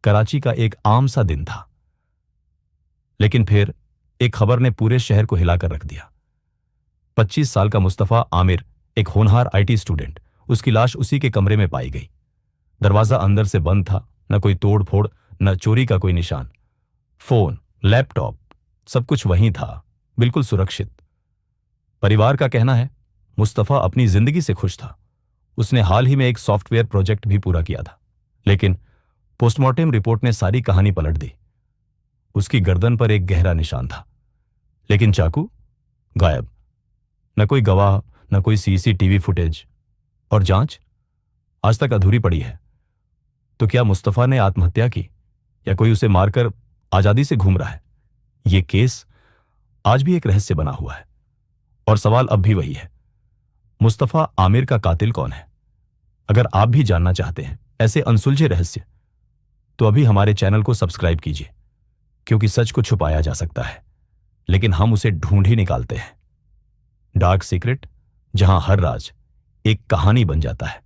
कराची का एक आम सा दिन था, लेकिन फिर एक खबर ने पूरे शहर को हिलाकर रख दिया। 25 साल का मुस्तफा आमिर, एक होनहार आईटी स्टूडेंट, उसकी लाश उसी के कमरे में पाई गई। दरवाजा अंदर से बंद था, न कोई तोड़ फोड़, न चोरी का कोई निशान। फोन, लैपटॉप, सब कुछ वहीं था, बिल्कुल सुरक्षित। परिवार का कहना है मुस्तफा अपनी जिंदगी से खुश था। उसने हाल ही में एक सॉफ्टवेयर प्रोजेक्ट भी पूरा किया था, लेकिन पोस्टमार्टम रिपोर्ट ने सारी कहानी पलट दी। उसकी गर्दन पर एक गहरा निशान था, लेकिन चाकू गायब। न कोई गवाह, न कोई सीसीटीवी फुटेज, और जांच आज तक अधूरी पड़ी है। तो क्या मुस्तफा ने आत्महत्या की, या कोई उसे मारकर आजादी से घूम रहा है? यह केस आज भी एक रहस्य बना हुआ है, और सवाल अब भी वही है, मुस्तफा आमिर का कातिल कौन है? अगर आप भी जानना चाहते हैं ऐसे अनसुलझे रहस्य, तो अभी हमारे चैनल को सब्सक्राइब कीजिए, क्योंकि सच को छुपाया जा सकता है, लेकिन हम उसे ढूंढ ही निकालते हैं। डार्क सीक्रेट, जहां हर राज एक कहानी बन जाता है।